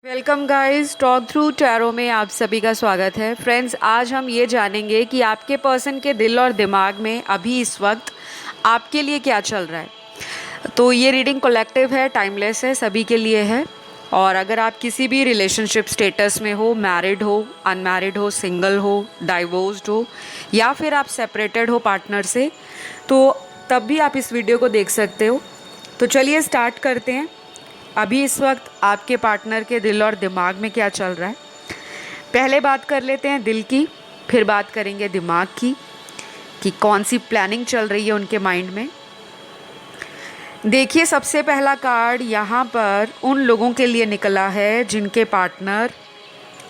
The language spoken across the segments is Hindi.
Welcome guys, talk through tarot में आप सभी का स्वागत है। फ्रेंड्स, आज हम ये जानेंगे कि आपके पर्सन के दिल और दिमाग में अभी इस वक्त आपके लिए क्या चल रहा है। तो ये रीडिंग कलेक्टिव है, टाइमलेस है, सभी के लिए है। और अगर आप किसी भी रिलेशनशिप स्टेटस में हो, मैरिड हो, अनमैरिड हो, सिंगल हो, डाइवोर्स्ड हो या फिर आप सेपरेटेड हो पार्टनर से, तो तब भी आप इस वीडियो को देख सकते हो। तो चलिए स्टार्ट करते हैं। अभी इस वक्त आपके पार्टनर के दिल और दिमाग में क्या चल रहा है। पहले बात कर लेते हैं दिल की, फिर बात करेंगे दिमाग की कि कौन सी प्लानिंग चल रही है उनके माइंड में। देखिए, सबसे पहला कार्ड यहाँ पर उन लोगों के लिए निकला है जिनके पार्टनर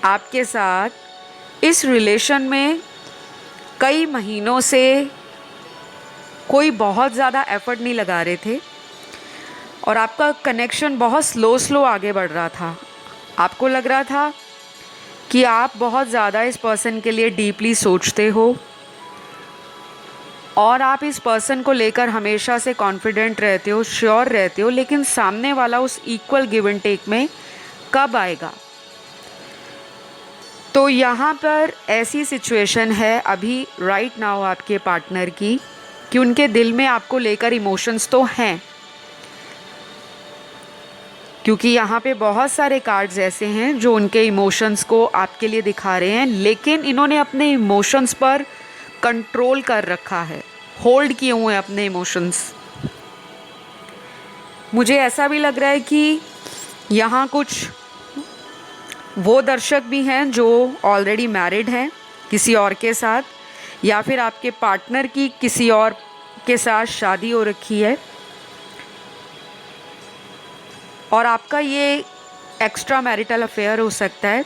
आपके साथ इस रिलेशन में कई महीनों से कोई बहुत ज़्यादा एफर्ट नहीं लगा रहे थे और आपका कनेक्शन बहुत स्लो आगे बढ़ रहा था। आपको लग रहा था कि आप बहुत ज़्यादा इस पर्सन के लिए डीपली सोचते हो और आप इस पर्सन को लेकर हमेशा से कॉन्फिडेंट रहते हो, श्योर रहते हो, लेकिन सामने वाला उस इक्वल गिव एंड टेक में कब आएगा। तो यहाँ पर ऐसी सिचुएशन है अभी राइट नाउ आपके पार्टनर की कि उनके दिल में आपको लेकर इमोशंस तो हैं, क्योंकि यहाँ पे बहुत सारे कार्ड्स ऐसे हैं जो उनके इमोशंस को आपके लिए दिखा रहे हैं, लेकिन इन्होंने अपने इमोशंस पर कंट्रोल कर रखा है, होल्ड किए हुए हैं अपने इमोशंस। मुझे ऐसा भी लग रहा है कि यहाँ कुछ वो दर्शक भी हैं जो ऑलरेडी मैरिड हैं किसी और के साथ, या फिर आपके पार्टनर की किसी और के साथ शादी हो रखी है और आपका ये एक्स्ट्रा मैरिटल अफेयर हो सकता है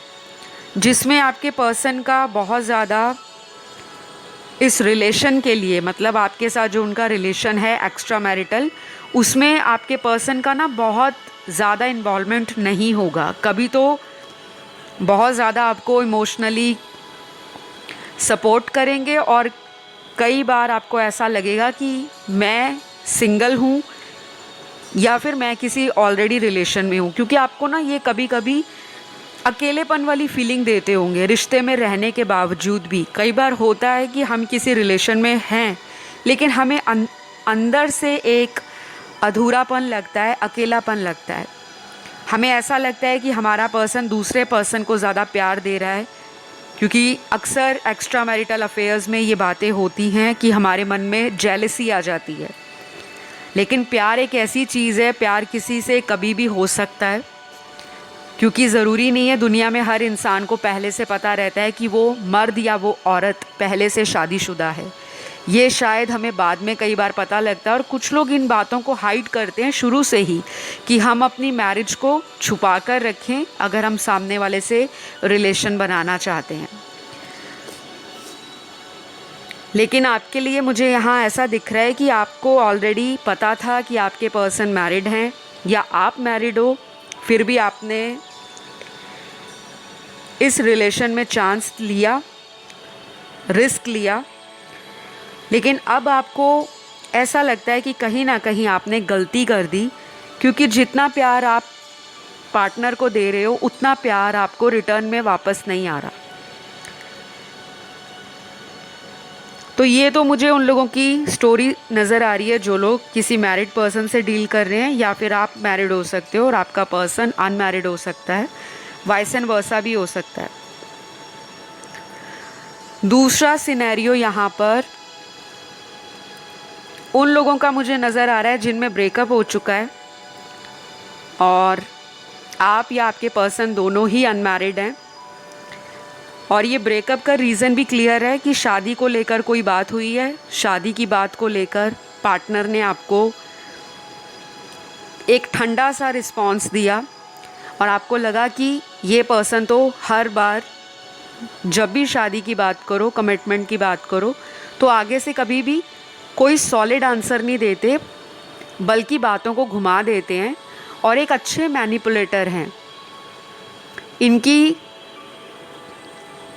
जिसमें आपके पर्सन का बहुत ज़्यादा इस रिलेशन के लिए, मतलब आपके साथ जो उनका रिलेशन है एक्स्ट्रा मैरिटल, उसमें आपके पर्सन का ना बहुत ज़्यादा इन्वॉल्वमेंट नहीं होगा। कभी तो बहुत ज़्यादा आपको इमोशनली सपोर्ट करेंगे और कई बार आपको ऐसा लगेगा कि मैं सिंगल हूँ या फिर मैं किसी ऑलरेडी रिलेशन में हूँ, क्योंकि आपको ना ये कभी कभी अकेलेपन वाली फीलिंग देते होंगे रिश्ते में रहने के बावजूद भी। कई बार होता है कि हम किसी रिलेशन में हैं लेकिन हमें अंदर से एक अधूरापन लगता है, अकेलापन लगता है। हमें ऐसा लगता है कि हमारा पर्सन दूसरे पर्सन को ज़्यादा प्यार दे रहा है, क्योंकि अक्सर एक्स्ट्रा मैरिटल अफेयर्स में ये बातें होती हैं कि हमारे मन में जेलसी आ जाती है। लेकिन प्यार एक ऐसी चीज़ है, प्यार किसी से कभी भी हो सकता है, क्योंकि ज़रूरी नहीं है दुनिया में हर इंसान को पहले से पता रहता है कि वो मर्द या वो औरत पहले से शादीशुदा है। ये शायद हमें बाद में कई बार पता लगता है और कुछ लोग इन बातों को हाइड करते हैं शुरू से ही कि हम अपनी मैरिज को छुपा कर रखें अगर हम सामने वाले से रिलेशन बनाना चाहते हैं। लेकिन आपके लिए मुझे यहाँ ऐसा दिख रहा है कि आपको ऑलरेडी पता था कि आपके पर्सन मैरिड हैं या आप मैरिड हो, फिर भी आपने इस रिलेशन में चांस लिया, रिस्क लिया। लेकिन अब आपको ऐसा लगता है कि कहीं ना कहीं आपने गलती कर दी, क्योंकि जितना प्यार आप पार्टनर को दे रहे हो उतना प्यार आपको रिटर्न में वापस नहीं आ रहा। तो ये तो मुझे उन लोगों की स्टोरी नज़र आ रही है जो लोग किसी मैरिड पर्सन से डील कर रहे हैं, या फिर आप मैरिड हो सकते हो और आपका पर्सन अनमैरिड हो सकता है, वाइस एंड वर्सा भी हो सकता है। दूसरा सिनेरियो यहाँ पर उन लोगों का मुझे नज़र आ रहा है जिनमें ब्रेकअप हो चुका है और आप या आपके पर्सन दोनों ही अनमैरिड हैं, और ये ब्रेकअप का रीज़न भी क्लियर है कि शादी को लेकर कोई बात हुई है। शादी की बात को लेकर पार्टनर ने आपको एक ठंडा सा रिस्पॉन्स दिया और आपको लगा कि ये पर्सन तो हर बार जब भी शादी की बात करो, कमिटमेंट की बात करो, तो आगे से कभी भी कोई सॉलिड आंसर नहीं देते, बल्कि बातों को घुमा देते हैं और एक अच्छे मैनिपुलेटर हैं। इनकी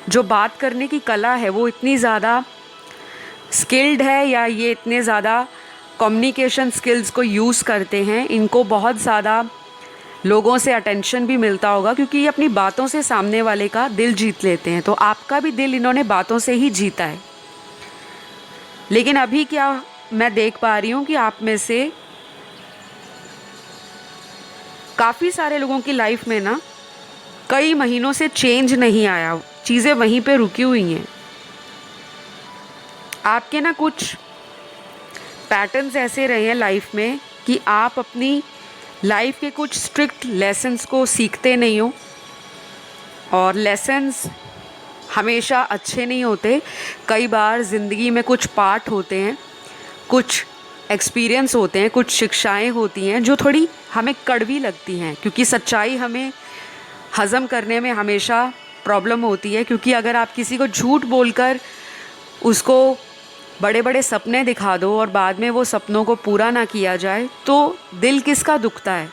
जो बात करने की कला है वो इतनी ज़्यादा स्किल्ड है, या ये इतने ज़्यादा कम्युनिकेशन स्किल्स को यूज़ करते हैं, इनको बहुत ज़्यादा लोगों से अटेंशन भी मिलता होगा, क्योंकि ये अपनी बातों से सामने वाले का दिल जीत लेते हैं। तो आपका भी दिल इन्होंने बातों से ही जीता है। लेकिन अभी क्या मैं देख पा रही हूँ कि आप में से काफ़ी सारे लोगों की लाइफ में ना कई महीनों से चेंज नहीं आया, चीज़ें वहीं पे रुकी हुई हैं। आपके ना कुछ पैटर्न्स ऐसे रहे हैं लाइफ में कि आप अपनी लाइफ के कुछ स्ट्रिक्ट लेसन्स को सीखते नहीं हो, और लेसन्स हमेशा अच्छे नहीं होते। कई बार ज़िंदगी में कुछ पाठ होते हैं, कुछ एक्सपीरियंस होते हैं, कुछ शिक्षाएं होती हैं जो थोड़ी हमें कड़वी लगती हैं, क्योंकि सच्चाई हमें हज़म करने में हमेशा प्रॉब्लम होती है। क्योंकि अगर आप किसी को झूठ बोलकर उसको बड़े बड़े सपने दिखा दो और बाद में वो सपनों को पूरा ना किया जाए, तो दिल किसका दुखता है?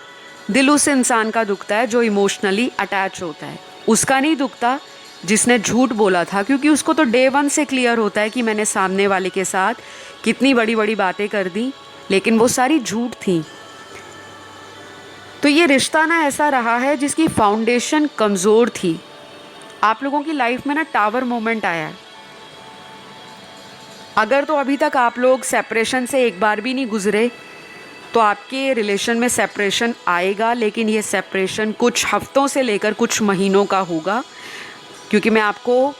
दिल उस इंसान का दुखता है जो इमोशनली अटैच होता है। उसका नहीं दुखता जिसने झूठ बोला था, क्योंकि उसको तो डे वन से क्लियर होता है कि मैंने सामने वाले के साथ कितनी बड़ी बड़ी बातें कर दी, लेकिन वो सारी झूठ थी। तो ये रिश्ता ना ऐसा रहा है जिसकी फाउंडेशन कमज़ोर थी। आप लोगों की लाइफ में ना टावर मोमेंट आया है। अगर तो अभी तक आप लोग सेपरेशन से एक बार भी नहीं गुजरे, तो आपके रिलेशन में सेपरेशन आएगा, लेकिन ये सेपरेशन कुछ हफ्तों से लेकर कुछ महीनों का होगा। क्योंकि मैं आपको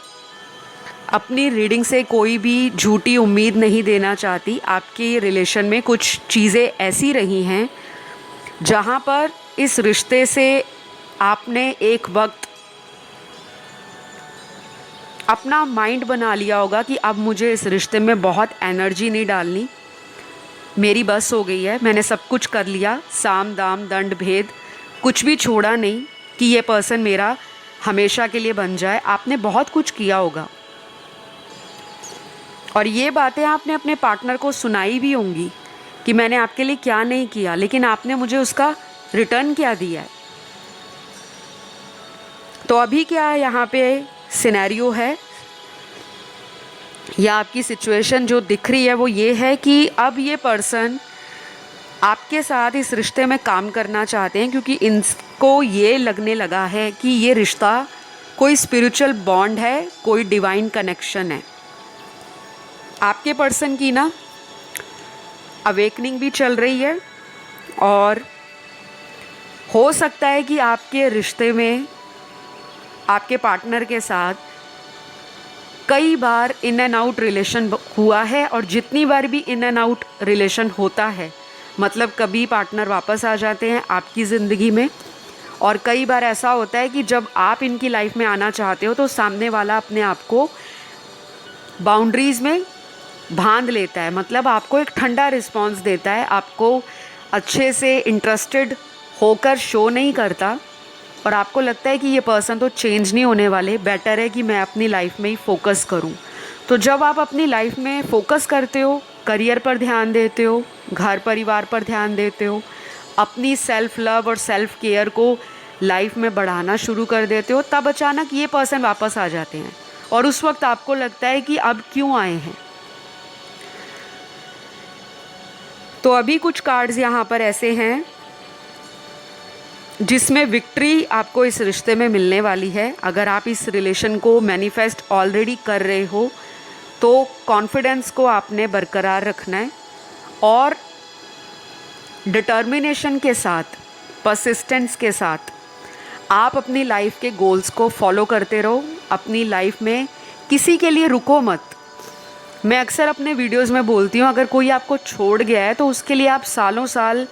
अपनी रीडिंग से कोई भी झूठी उम्मीद नहीं देना चाहती। आपके रिलेशन में कुछ चीज़ें ऐसी रही हैं जहाँ पर इस रिश्ते से आपने एक वक्त अपना माइंड बना लिया होगा कि अब मुझे इस रिश्ते में बहुत एनर्जी नहीं डालनी, मेरी बस हो गई है, मैंने सब कुछ कर लिया, साम दाम दंड भेद कुछ भी छोड़ा नहीं कि ये पर्सन मेरा हमेशा के लिए बन जाए। आपने बहुत कुछ किया होगा और ये बातें आपने अपने पार्टनर को सुनाई भी होंगी कि मैंने आपके लिए क्या नहीं किया, लेकिन आपने मुझे उसका रिटर्न क्या दिया है। तो अभी क्या यहाँ पे सिनेरियो है या आपकी सिचुएशन जो दिख रही है वो ये है कि अब ये पर्सन आपके साथ इस रिश्ते में काम करना चाहते हैं, क्योंकि इनको ये लगने लगा है कि ये रिश्ता कोई स्पिरिचुअल बॉन्ड है, कोई डिवाइन कनेक्शन है। आपके पर्सन की ना अवेकनिंग भी चल रही है और हो सकता है कि आपके रिश्ते में आपके पार्टनर के साथ कई बार इन एंड आउट रिलेशन हुआ है, और जितनी बार भी इन एंड आउट रिलेशन होता है मतलब कभी पार्टनर वापस आ जाते हैं आपकी ज़िंदगी में, और कई बार ऐसा होता है कि जब आप इनकी लाइफ में आना चाहते हो तो सामने वाला अपने आप को बाउंड्रीज़ में बांध लेता है, मतलब आपको एक ठंडा रिस्पॉन्स देता है, आपको अच्छे से इंटरेस्टेड होकर शो नहीं करता, और आपको लगता है कि ये पर्सन तो चेंज नहीं होने वाले, बेटर है कि मैं अपनी लाइफ में ही फोकस करूं। तो जब आप अपनी लाइफ में फोकस करते हो, करियर पर ध्यान देते हो, घर परिवार पर ध्यान देते हो, अपनी सेल्फ लव और सेल्फ केयर को लाइफ में बढ़ाना शुरू कर देते हो, तब अचानक ये पर्सन वापस आ जाते हैं और उस वक्त आपको लगता है कि अब क्यों आए हैं। तो अभी कुछ कार्ड्स यहाँ पर ऐसे हैं जिसमें विक्ट्री आपको इस रिश्ते में मिलने वाली है। अगर आप इस रिलेशन को मैनिफेस्ट ऑलरेडी कर रहे हो तो कॉन्फिडेंस को आपने बरकरार रखना है और डिटर्मिनेशन के साथ, परसिस्टेंस के साथ आप अपनी लाइफ के गोल्स को फॉलो करते रहो। अपनी लाइफ में किसी के लिए रुको मत। मैं अक्सर अपने वीडियोस में बोलती हूँ, अगर कोई आपको छोड़ गया है तो उसके लिए आप सालों साल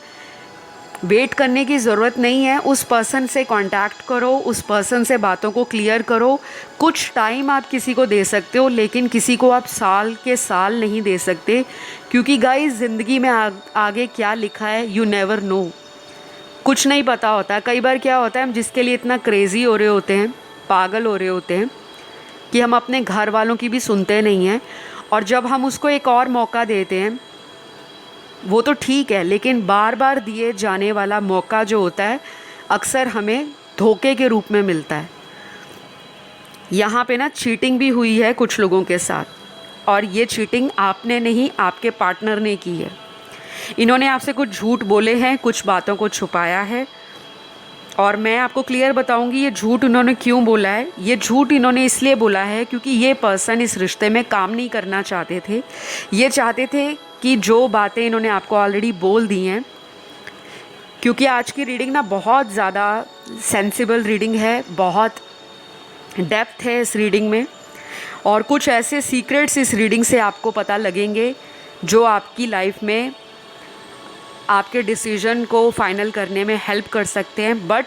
वेट करने की ज़रूरत नहीं है। उस पर्सन से कांटेक्ट करो, उस पर्सन से बातों को क्लियर करो। कुछ टाइम आप किसी को दे सकते हो, लेकिन किसी को आप साल के साल नहीं दे सकते, क्योंकि गाइस ज़िंदगी में आगे क्या लिखा है यू नेवर नो, कुछ नहीं पता होता। कई बार क्या होता है, हम जिसके लिए इतना क्रेज़ी हो रहे होते हैं, पागल हो रहे होते हैं कि हम अपने घर वालों की भी सुनते नहीं हैं, और जब हम उसको एक और मौका देते हैं वो तो ठीक है, लेकिन बार बार दिए जाने वाला मौका जो होता है अक्सर हमें धोखे के रूप में मिलता है। यहाँ पे ना चीटिंग भी हुई है कुछ लोगों के साथ, और ये चीटिंग आपने नहीं, आपके पार्टनर ने की है। इन्होंने आपसे कुछ झूठ बोले हैं, कुछ बातों को छुपाया है, और मैं आपको क्लियर बताऊंगी ये झूठ उन्होंने क्यों बोला है। ये झूठ इन्होंने इसलिए बोला है क्योंकि ये पर्सन इस रिश्ते में काम नहीं करना चाहते थे। ये चाहते थे कि जो बातें इन्होंने आपको ऑलरेडी बोल दी हैं, क्योंकि आज की रीडिंग ना बहुत ज़्यादा सेंसिबल रीडिंग है, बहुत डेप्थ है इस रीडिंग में, और कुछ ऐसे सीक्रेट्स इस रीडिंग से आपको पता लगेंगे जो आपकी लाइफ में आपके डिसीजन को फाइनल करने में हेल्प कर सकते हैं। बट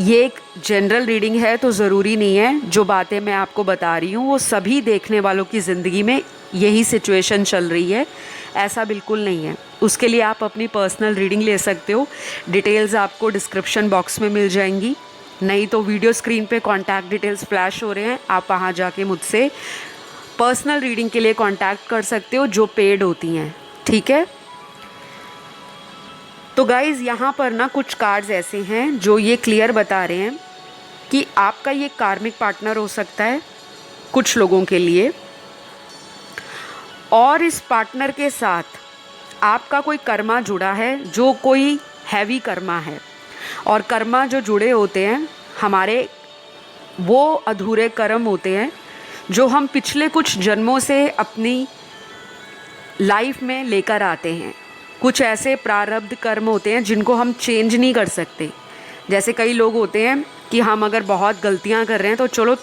ये एक जनरल रीडिंग है, तो ज़रूरी नहीं है जो बातें मैं आपको बता रही हूँ वो सभी देखने वालों की ज़िंदगी में यही सिचुएशन चल रही है, ऐसा बिल्कुल नहीं है। उसके लिए आप अपनी पर्सनल रीडिंग ले सकते हो। डिटेल्स आपको डिस्क्रिप्शन बॉक्स में मिल जाएंगी, नहीं तो वीडियो स्क्रीन पे कॉन्टैक्ट डिटेल्स फ्लैश हो रहे हैं, आप वहाँ जाके मुझसे पर्सनल रीडिंग के लिए कॉन्टैक्ट कर सकते हो जो पेड होती हैं, ठीक है। तो गाइज़ यहाँ पर ना कुछ कार्ड्स ऐसे हैं जो ये क्लियर बता रहे हैं कि आपका ये कार्मिक पार्टनर हो सकता है कुछ लोगों के लिए, और इस पार्टनर के साथ आपका कोई कर्मा जुड़ा है जो कोई हैवी कर्मा है। और कर्मा जो जुड़े होते हैं हमारे, वो अधूरे कर्म होते हैं जो हम पिछले कुछ जन्मों से अपनी लाइफ में लेकर आते हैं। कुछ ऐसे प्रारब्ध कर्म होते हैं जिनको हम चेंज नहीं कर सकते। जैसे कई लोग होते हैं कि हम अगर बहुत गलतियां कर रहे हैं तो चलो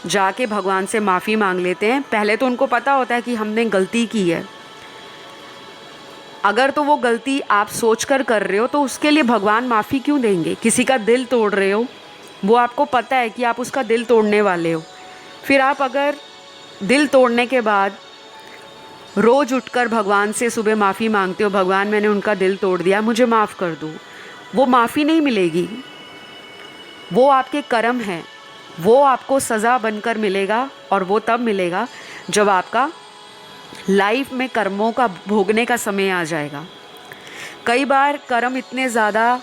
जाके भगवान से माफ़ी मांग लेते हैं। पहले तो उनको पता होता है कि हमने गलती की है। अगर तो वो गलती आप सोच कर रहे हो तो उसके लिए भगवान माफ़ी क्यों देंगे। किसी का दिल तोड़ रहे हो, वो आपको पता है कि आप उसका दिल तोड़ने वाले हो, फिर आप अगर दिल तोड़ने के बाद रोज़ उठकर भगवान से सुबह माफ़ी मांगते हो, भगवान मैंने उनका दिल तोड़ दिया, मुझे माफ़ कर दो, वो माफ़ी नहीं मिलेगी। वो आपके कर्म हैं, वो आपको सज़ा बनकर मिलेगा, और वो तब मिलेगा जब आपका लाइफ में कर्मों का भोगने का समय आ जाएगा। कई बार कर्म इतने ज़्यादा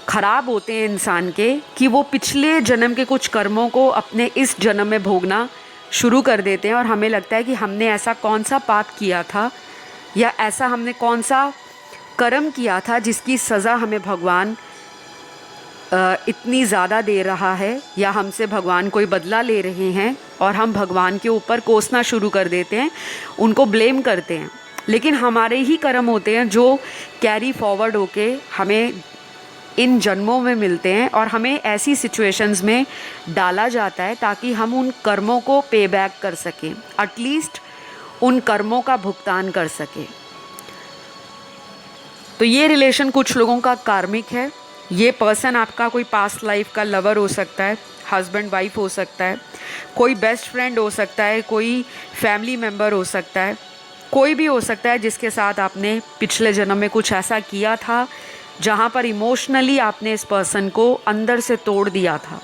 ख़राब होते हैं इंसान के कि वो पिछले जन्म के कुछ कर्मों को अपने इस जन्म में भोगना शुरू कर देते हैं, और हमें लगता है कि हमने ऐसा कौन सा पाप किया था या ऐसा हमने कौन सा कर्म किया था जिसकी सज़ा हमें भगवान इतनी ज़्यादा दे रहा है, या हमसे भगवान कोई बदला ले रहे हैं, और हम भगवान के ऊपर कोसना शुरू कर देते हैं, उनको ब्लेम करते हैं। लेकिन हमारे ही कर्म होते हैं जो कैरी फॉरवर्ड होके हमें इन जन्मों में मिलते हैं, और हमें ऐसी सिचुएशंस में डाला जाता है ताकि हम उन कर्मों को पे बैक कर सकें, एटलीस्ट उन कर्मों का भुगतान कर सकें। तो ये रिलेशन कुछ लोगों का कार्मिक है। ये पर्सन आपका कोई पास्ट लाइफ का लवर हो सकता है, हस्बैंड वाइफ हो सकता है, कोई बेस्ट फ्रेंड हो सकता है, कोई फैमिली मेम्बर हो सकता है, कोई भी हो सकता है जिसके साथ आपने पिछले जन्म में कुछ ऐसा किया था जहाँ पर इमोशनली आपने इस पर्सन को अंदर से तोड़ दिया था।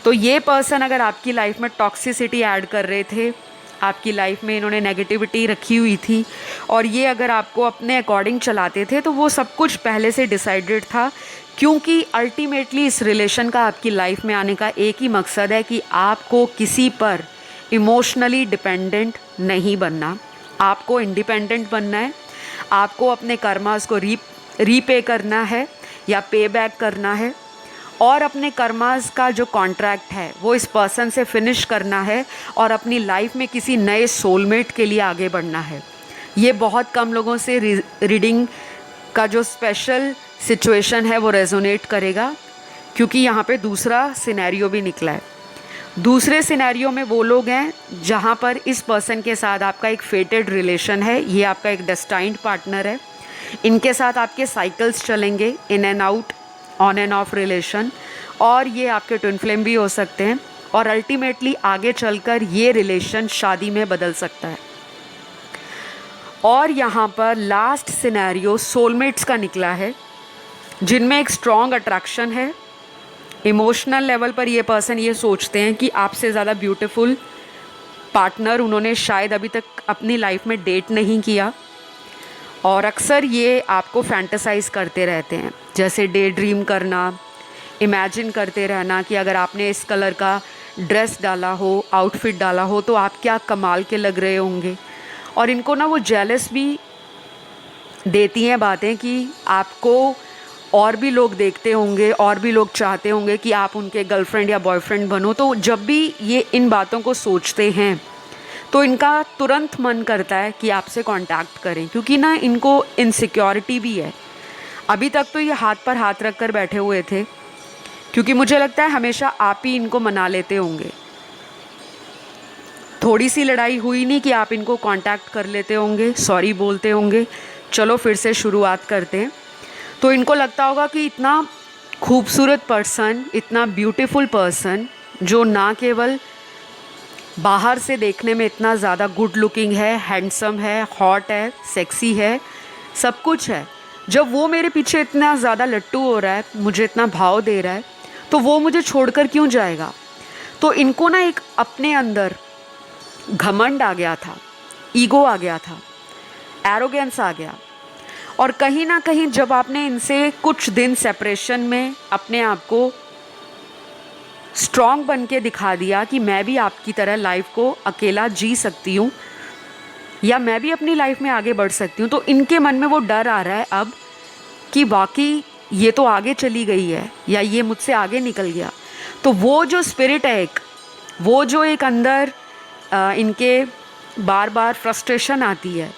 तो ये पर्सन अगर आपकी लाइफ में टॉक्सिसिटी ऐड कर रहे थे, आपकी लाइफ में इन्होंने नेगेटिविटी रखी हुई थी, और ये अगर आपको अपने अकॉर्डिंग चलाते थे, तो वो सब कुछ पहले से डिसाइडेड था, क्योंकि अल्टीमेटली इस रिलेशन का आपकी लाइफ में आने का एक ही मकसद है कि आपको किसी पर इमोशनली डिपेंडेंट नहीं बनना, आपको इंडिपेंडेंट बनना है, आपको अपने कर्मास को रीपे करना है या पे बैक करना है, और अपने कर्मास का जो कॉन्ट्रैक्ट है वो इस पर्सन से फिनिश करना है, और अपनी लाइफ में किसी नए सोलमेट के लिए आगे बढ़ना है। ये बहुत कम लोगों से रीडिंग का जो स्पेशल सिचुएशन है वो रेजोनेट करेगा, क्योंकि यहाँ पे दूसरा सिनेरियो भी निकला है। दूसरे सिनेरियो में वो लोग हैं जहाँ पर इस पर्सन के साथ आपका एक फेटेड रिलेशन है, ये आपका एक डेस्टाइन्ड पार्टनर है, इनके साथ आपके साइकिल्स चलेंगे, in and out, on end of relation, और ये आपके ट्विन फ्लेम भी हो सकते हैं, और अल्टीमेटली आगे चलकर ये रिलेशन शादी में बदल सकता है। और यहाँ पर लास्ट सिनेरियो सोलमेट्स का निकला है, जिनमें एक स्ट्रॉन्ग अट्रैक्शन है। इमोशनल लेवल पर ये पर्सन ये सोचते हैं कि आपसे ज़्यादा ब्यूटीफुल पार्टनर उन्होंने शायद अभी तक अपनी लाइफ में डेट नहीं किया, और अक्सर ये आपको फैंटेसाइज करते रहते हैं, जैसे डे ड्रीम करना, इमेजिन करते रहना कि अगर आपने इस कलर का ड्रेस डाला हो, आउटफिट डाला हो, तो आप क्या कमाल के लग रहे होंगे। और इनको ना वो जेलस भी देती हैं बातें कि आपको और भी लोग देखते होंगे, और भी लोग चाहते होंगे कि आप उनके गर्लफ्रेंड या बॉयफ्रेंड बनो। तो जब भी ये इन बातों को सोचते हैं तो इनका तुरंत मन करता है कि आपसे कांटेक्ट करें, क्योंकि ना इनको इनसिक्योरिटी भी है। अभी तक तो ये हाथ पर हाथ रख कर बैठे हुए थे, क्योंकि मुझे लगता है हमेशा आप ही इनको मना लेते होंगे। थोड़ी सी लड़ाई हुई नहीं कि आप इनको कांटेक्ट कर लेते होंगे, सॉरी बोलते होंगे, चलो फिर से शुरुआत करते हैं। तो इनको लगता होगा कि इतना खूबसूरत पर्सन, इतना ब्यूटीफुल पर्सन, जो ना केवल बाहर से देखने में इतना ज़्यादा गुड लुकिंग है, हैंडसम है, हॉट है, सेक्सी है, सब कुछ है, जब वो मेरे पीछे इतना ज़्यादा लट्टू हो रहा है, मुझे इतना भाव दे रहा है, तो वो मुझे छोड़कर क्यों जाएगा। तो इनको ना एक अपने अंदर घमंड आ गया था, ईगो आ गया था, एरोगेंस आ गया। और कहीं ना कहीं जब आपने इनसे कुछ दिन सेपरेशन में अपने आप को स्ट्रॉन्ग बन के दिखा दिया कि मैं भी आपकी तरह लाइफ को अकेला जी सकती हूँ, या मैं भी अपनी लाइफ में आगे बढ़ सकती हूँ, तो इनके मन में वो डर आ रहा है अब कि वाकई ये तो आगे चली गई है, या ये मुझसे आगे निकल गया। तो वो जो स्पिरिट है एक, वो जो एक अंदर इनके बार बार फ्रस्ट्रेशन आती है,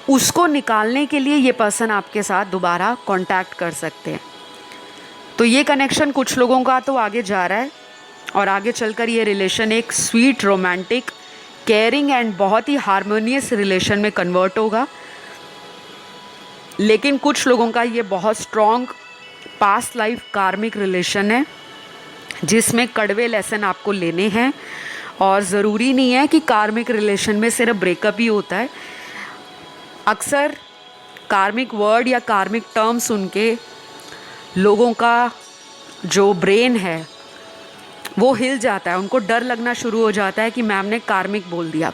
उसको निकालने के लिए ये पर्सन आपके साथ दोबारा कांटेक्ट कर सकते हैं। तो ये कनेक्शन कुछ लोगों का तो आगे जा रहा है, और आगे चलकर ये रिलेशन एक स्वीट, रोमांटिक, केयरिंग एंड बहुत ही हारमोनियस रिलेशन में कन्वर्ट होगा। लेकिन कुछ लोगों का ये बहुत स्ट्रॉन्ग पास्ट लाइफ कार्मिक रिलेशन है, जिसमें कड़वे लेसन आपको लेने हैं। और ज़रूरी नहीं है कि कार्मिक रिलेशन में सिर्फ ब्रेकअप ही होता है। अक्सर कार्मिक वर्ड या कार्मिक टर्म सुन के लोगों का जो ब्रेन है वो हिल जाता है, उनको डर लगना शुरू हो जाता है कि मैम ने कार्मिक बोल दिया।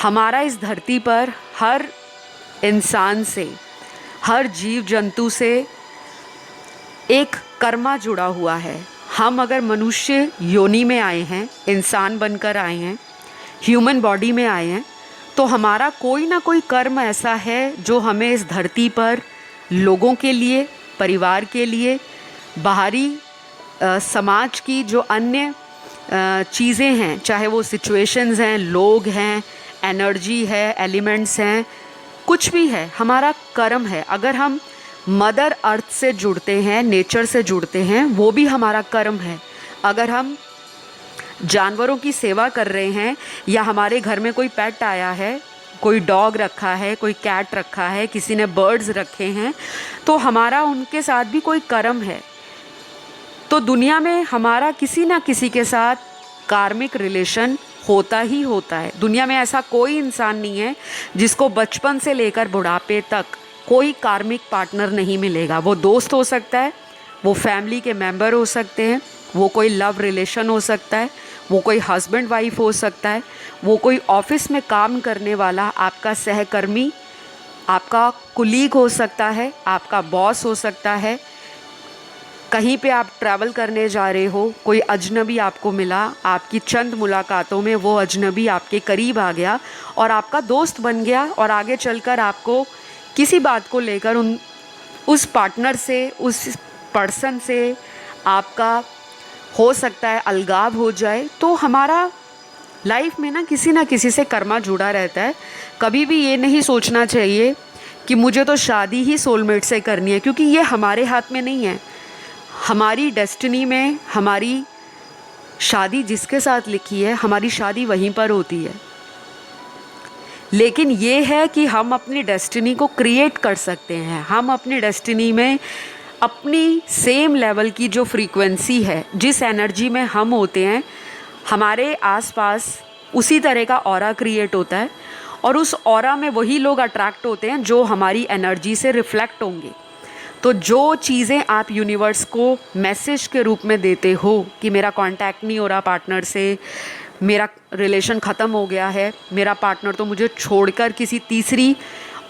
हमारा इस धरती पर हर इंसान से, हर जीव जंतु से एक कर्मा जुड़ा हुआ है। हम अगर मनुष्य योनि में आए हैं, इंसान बनकर आए हैं, ह्यूमन बॉडी में आए हैं, तो हमारा कोई ना कोई कर्म ऐसा है जो हमें इस धरती पर लोगों के लिए, परिवार के लिए, बाहरी समाज की जो अन्य चीज़ें हैं, चाहे वो सिचुएशंस हैं, लोग हैं, एनर्जी है, एलिमेंट्स हैं, कुछ भी है, हमारा कर्म है। अगर हम मदर अर्थ से जुड़ते हैं, नेचर से जुड़ते हैं, वो भी हमारा कर्म है। अगर हम जानवरों की सेवा कर रहे हैं, या हमारे घर में कोई पेट आया है, कोई डॉग रखा है, कोई कैट रखा है, किसी ने बर्ड्स रखे हैं, तो हमारा उनके साथ भी कोई कर्म है। तो दुनिया में हमारा किसी ना किसी के साथ कार्मिक रिलेशन होता ही होता है। दुनिया में ऐसा कोई इंसान नहीं है जिसको बचपन से लेकर बुढ़ापे तक कोई कार्मिक पार्टनर नहीं मिलेगा। वो दोस्त हो सकता है, वो फैमिली के मेंबर हो सकते हैं, वो कोई लव रिलेशन हो सकता है, वो कोई हस्बैंड वाइफ हो सकता है, वो कोई ऑफिस में काम करने वाला आपका सहकर्मी, आपका कुलीग हो सकता है, आपका बॉस हो सकता है। कहीं पे आप ट्रैवल करने जा रहे हो, कोई अजनबी आपको मिला, आपकी चंद मुलाकातों में वो अजनबी आपके करीब आ गया और आपका दोस्त बन गया, और आगे चलकर आपको किसी बात को लेकर उस पार्टनर से, उस पर्सन से आपका हो सकता है अलगाव हो जाए। तो हमारा लाइफ में ना किसी से कर्मा जुड़ा रहता है। कभी भी ये नहीं सोचना चाहिए कि मुझे तो शादी ही सोलमेट से करनी है, क्योंकि ये हमारे हाथ में नहीं है। हमारी डेस्टिनी में हमारी शादी जिसके साथ लिखी है, हमारी शादी वहीं पर होती है। लेकिन ये है कि हम अपनी डेस्टिनी को क्रिएट कर सकते हैं। हम अपनी डेस्टिनी में अपनी सेम लेवल की जो फ्रीक्वेंसी है, जिस एनर्जी में हम होते हैं, हमारे आसपास उसी तरह का ऑरा क्रिएट होता है, और उस ऑरा में वही लोग अट्रैक्ट होते हैं जो हमारी एनर्जी से रिफ्लेक्ट होंगे। तो जो चीज़ें आप यूनिवर्स को मैसेज के रूप में देते हो कि मेरा कांटेक्ट नहीं हो रहा पार्टनर से, मेरा रिलेशन ख़त्म हो गया है, मेरा पार्टनर तो मुझे छोड़कर किसी तीसरी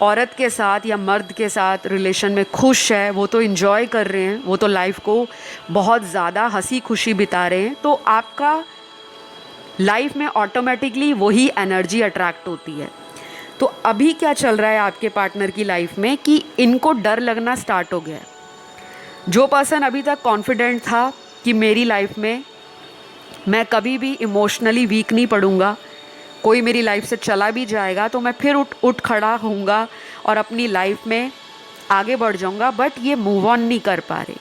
औरत के साथ या मर्द के साथ रिलेशन में खुश है, वो तो इन्जॉय कर रहे हैं, वो तो लाइफ को बहुत ज़्यादा हंसी खुशी बिता रहे हैं, तो आपका लाइफ में ऑटोमेटिकली वही एनर्जी अट्रैक्ट होती है। तो अभी क्या चल रहा है आपके पार्टनर की लाइफ में कि इनको डर लगना स्टार्ट हो गया है। जो पर्सन अभी तक कॉन्फिडेंट था कि मेरी लाइफ में मैं कभी भी इमोशनली वीक नहीं पड़ूंगा, कोई मेरी लाइफ से चला भी जाएगा तो मैं फिर उठ खड़ा होऊंगा और अपनी लाइफ में आगे बढ़ जाऊंगा, बट ये मूव ऑन नहीं कर पा रहे।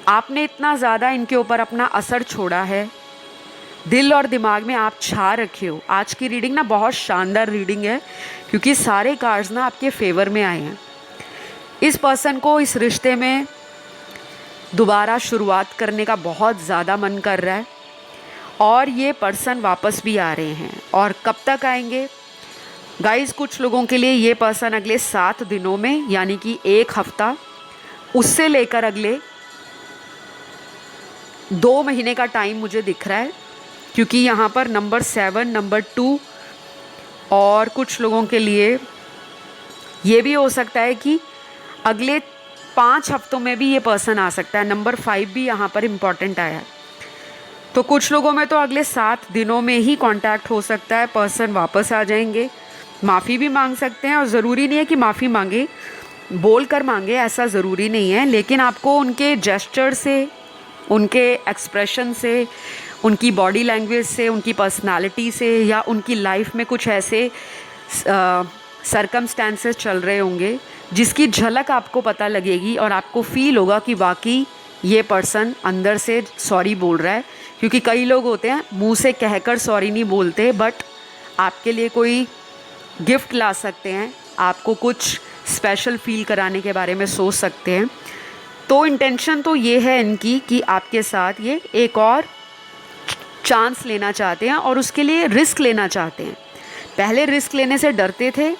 आपने इतना ज़्यादा इनके ऊपर अपना असर छोड़ा है, दिल और दिमाग में आप छा रखे हो। आज की रीडिंग ना बहुत शानदार रीडिंग है क्योंकि सारे कार्ड्स ना आपके फेवर में आए हैं। इस पर्सन को इस रिश्ते में दोबारा शुरुआत करने का बहुत ज़्यादा मन कर रहा है और ये पर्सन वापस भी आ रहे हैं। और कब तक आएंगे गाइस? कुछ लोगों के लिए ये पर्सन अगले 7 दिनों में, यानी कि 1 हफ्ता, उससे लेकर अगले 2 महीने का टाइम मुझे दिख रहा है, क्योंकि यहाँ पर नंबर 7, नंबर 2 और कुछ लोगों के लिए ये भी हो सकता है कि अगले 5 हफ्तों में भी ये पर्सन आ सकता है। नंबर 5 भी यहाँ पर इम्पॉर्टेंट आया है। तो कुछ लोगों में तो अगले 7 दिनों में ही कांटेक्ट हो सकता है, पर्सन वापस आ जाएंगे, माफ़ी भी मांग सकते हैं। और ज़रूरी नहीं है कि माफ़ी मांगे, बोल कर मांगे, ऐसा ज़रूरी नहीं है, लेकिन आपको उनके जेस्चर से, उनके एक्सप्रेशन से, उनकी बॉडी लैंग्वेज से, उनकी पर्सनालिटी से, या उनकी लाइफ में कुछ ऐसे सरकमस्टेंसेस चल रहे होंगे जिसकी झलक आपको पता लगेगी और आपको फील होगा कि वाकई ये पर्सन अंदर से सॉरी बोल रहा है। क्योंकि कई लोग होते हैं मुंह से कहकर सॉरी नहीं बोलते, बट आपके लिए कोई गिफ्ट ला सकते हैं, आपको कुछ स्पेशल फील कराने के बारे में सोच सकते हैं। तो इंटेंशन तो ये है इनकी कि आपके साथ ये एक और चांस लेना चाहते हैं और उसके लिए रिस्क लेना चाहते हैं। पहले रिस्क लेने से डरते थे,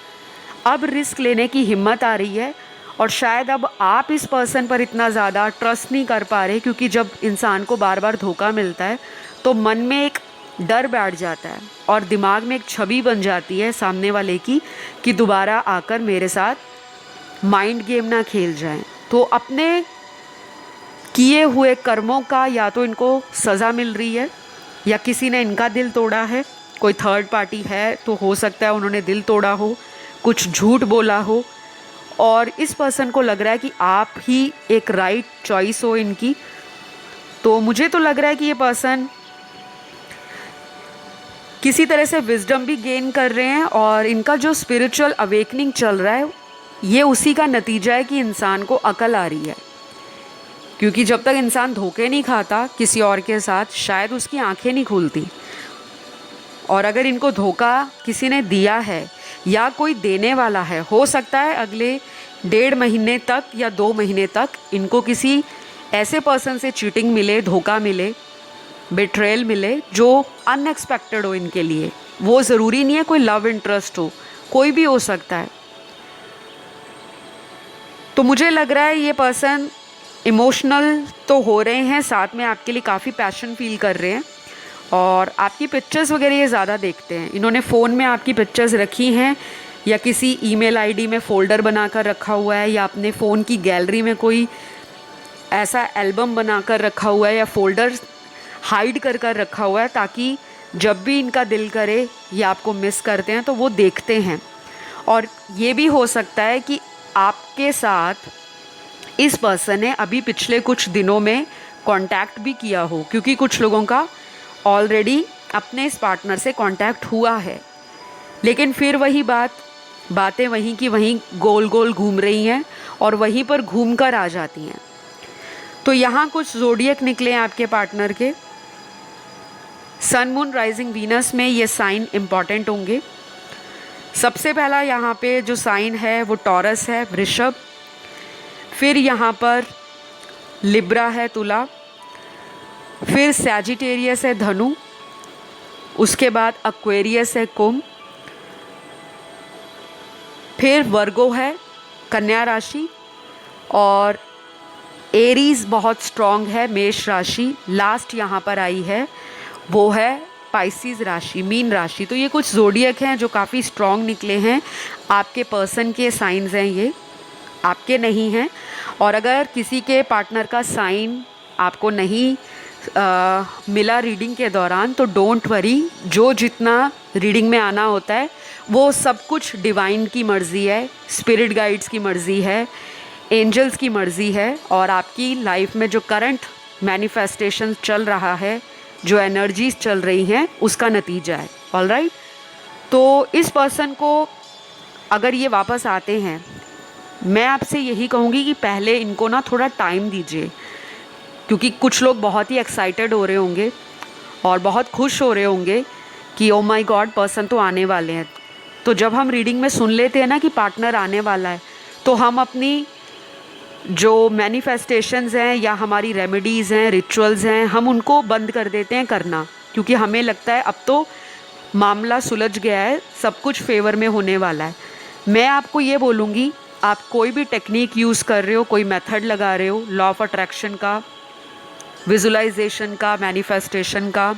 अब रिस्क लेने की हिम्मत आ रही है। और शायद अब आप इस पर्सन पर इतना ज़्यादा ट्रस्ट नहीं कर पा रहे, क्योंकि जब इंसान को बार बार धोखा मिलता है तो मन में एक डर बैठ जाता है और दिमाग में एक छवि बन जाती है सामने वाले की कि दोबारा आकर मेरे साथ माइंड गेम ना खेल जाएं। तो अपने किए हुए कर्मों का या तो इनको सज़ा मिल रही है, या किसी ने इनका दिल तोड़ा है, कोई थर्ड पार्टी है तो हो सकता है उन्होंने दिल तोड़ा हो, कुछ झूठ बोला हो, और इस पर्सन को लग रहा है कि आप ही एक राइट चॉइस हो इनकी। तो मुझे तो लग रहा है कि ये पर्सन किसी तरह से विजडम भी गेन कर रहे हैं और इनका जो स्पिरिचुअल अवेकनिंग चल रहा है ये उसी का नतीजा है कि इंसान को अकल आ रही है। क्योंकि जब तक इंसान धोखे नहीं खाता किसी और के साथ, शायद उसकी आंखें नहीं खुलती। और अगर इनको धोखा किसी ने दिया है या कोई देने वाला है, हो सकता है अगले 1.5 महीने तक या 2 महीने तक इनको किसी ऐसे पर्सन से चीटिंग मिले, धोखा मिले, बिट्रेयल मिले जो अनएक्सपेक्टेड हो इनके लिए। वो ज़रूरी नहीं है कोई लव इंटरेस्ट हो, कोई भी हो सकता है। तो मुझे लग रहा है ये पर्सन इमोशनल तो हो रहे हैं, साथ में आपके लिए काफ़ी पैशन फील कर रहे हैं और आपकी पिक्चर्स वगैरह ये ज़्यादा देखते हैं। इन्होंने फ़ोन में आपकी पिक्चर्स रखी हैं या किसी ईमेल आईडी में फ़ोल्डर बनाकर रखा हुआ है, या अपने फ़ोन की गैलरी में कोई ऐसा एल्बम बनाकर रखा हुआ है या फ़ोल्डर हाइड कर रखा हुआ है, ताकि जब भी इनका दिल करे ये आपको मिस करते हैं तो वो देखते हैं। और ये भी हो सकता है कि आपके साथ इस पर्सन ने अभी पिछले कुछ दिनों में कांटेक्ट भी किया हो, क्योंकि कुछ लोगों का ऑलरेडी अपने इस पार्टनर से कांटेक्ट हुआ है, लेकिन फिर वही बातें वहीं की वहीं गोल गोल घूम रही हैं और वहीं पर घूम कर आ जाती हैं। तो यहाँ कुछ ज़ोडिएक निकले हैं आपके पार्टनर के। सन, मून, राइजिंग, वीनस में ये साइन इम्पॉर्टेंट होंगे। सबसे पहला यहाँ पे जो साइन है वो टॉरस है, वृषभ। फिर यहाँ पर लिब्रा है, तुला। फिर सैजिटेरियस है, धनु। उसके बाद एक्वेरियस है, कुंभ। फिर वर्गो है, कन्या राशि। और एरीज बहुत स्ट्रॉन्ग है, मेष राशि। लास्ट यहाँ पर आई है वो है पाइसिस राशि, मीन राशि। तो ये कुछ ज़ोडिएक हैं जो काफ़ी स्ट्रॉन्ग निकले हैं। आपके पर्सन के साइंस हैं, ये आपके नहीं हैं। और अगर किसी के पार्टनर का साइन आपको नहीं मिला रीडिंग के दौरान तो डोंट वरी, जो जितना रीडिंग में आना होता है वो सब कुछ डिवाइन की मर्ज़ी है, स्पिरिट गाइड्स की मर्ज़ी है, एंजल्स की मर्ज़ी है, और आपकी लाइफ में जो करंट मैनिफेस्टेशन चल रहा है, जो एनर्जीज चल रही हैं, उसका नतीजा है। ऑलराइट, तो इस पर्सन को अगर ये वापस आते हैं, मैं आपसे यही कहूँगी कि पहले इनको ना थोड़ा टाइम दीजिए, क्योंकि कुछ लोग बहुत ही एक्साइटेड हो रहे होंगे और बहुत खुश हो रहे होंगे कि ओ माय गॉड पर्सन तो आने वाले हैं। तो जब हम रीडिंग में सुन लेते हैं ना कि पार्टनर आने वाला है, तो हम अपनी जो मैनिफेस्टेशंस हैं या हमारी रेमेडीज़ हैं, रिचुअल्स हैं, हम उनको बंद कर देते हैं करना, क्योंकि हमें लगता है अब तो मामला सुलझ गया है, सब कुछ फेवर में होने वाला है। मैं आपको ये बोलूँगी, आप कोई भी टेक्निक यूज़ कर रहे हो, कोई मेथड लगा रहे हो, लॉ ऑफ अट्रैक्शन का, विजुलाइजेशन का, मैनिफेस्टेशन का,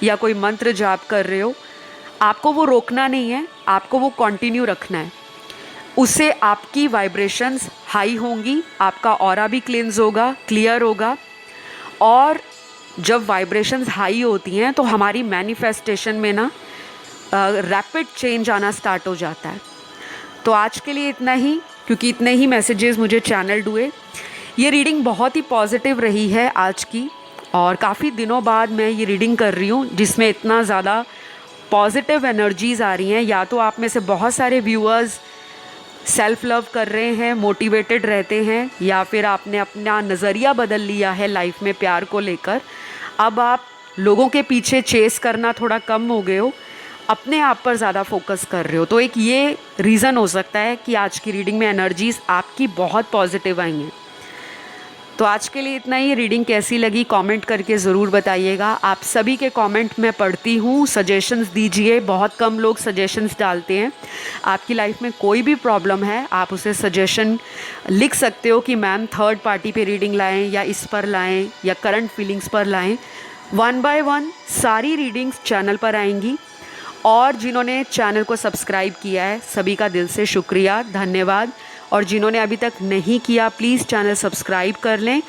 या कोई मंत्र जाप कर रहे हो, आपको वो रोकना नहीं है, आपको वो कंटिन्यू रखना है। उससे आपकी वाइब्रेशंस हाई होंगी, आपका ऑरा भी क्लींस होगा, क्लियर होगा, और जब वाइब्रेशंस हाई होती हैं तो हमारी मैनिफेस्टेशन में ना रैपिड चेंज आना स्टार्ट हो जाता है। तो आज के लिए इतना ही, क्योंकि इतने ही मैसेजेस मुझे चैनल्ड हुए। ये रीडिंग बहुत ही पॉजिटिव रही है आज की, और काफ़ी दिनों बाद मैं ये रीडिंग कर रही हूँ जिसमें इतना ज़्यादा पॉजिटिव एनर्जीज़ आ रही हैं। या तो आप में से बहुत सारे व्यूअर्स सेल्फ लव कर रहे हैं, मोटिवेटेड रहते हैं, या फिर आपने अपना नज़रिया बदल लिया है लाइफ में प्यार को लेकर। अब आप लोगों के पीछे चेस करना थोड़ा कम हो गए हो, अपने आप पर ज़्यादा फोकस कर रहे हो। तो एक ये रीज़न हो सकता है कि आज की रीडिंग में एनर्जीज़ आपकी बहुत पॉजिटिव आई हैं। तो आज के लिए इतना ही। रीडिंग कैसी लगी कमेंट करके ज़रूर बताइएगा। आप सभी के कमेंट मैं पढ़ती हूँ, सजेशंस दीजिए। बहुत कम लोग सजेशंस डालते हैं। आपकी लाइफ में कोई भी प्रॉब्लम है, आप उसे सजेशन लिख सकते हो कि मैम थर्ड पार्टी पे रीडिंग लाएं, या इस पर लाएं, या करंट फीलिंग्स पर लाएं। 1 बाय 1 सारी रीडिंग्स चैनल पर आएंगी। और जिन्होंने चैनल को सब्सक्राइब किया है, सभी का दिल से शुक्रिया, धन्यवाद। और जिन्होंने अभी तक नहीं किया, प्लीज़ चैनल सब्सक्राइब कर लें,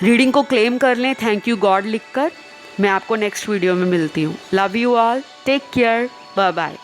रीडिंग को क्लेम कर लें, थैंक यू गॉड लिखकर। मैं आपको नेक्स्ट वीडियो में मिलती हूँ। Love you all, take care, bye bye.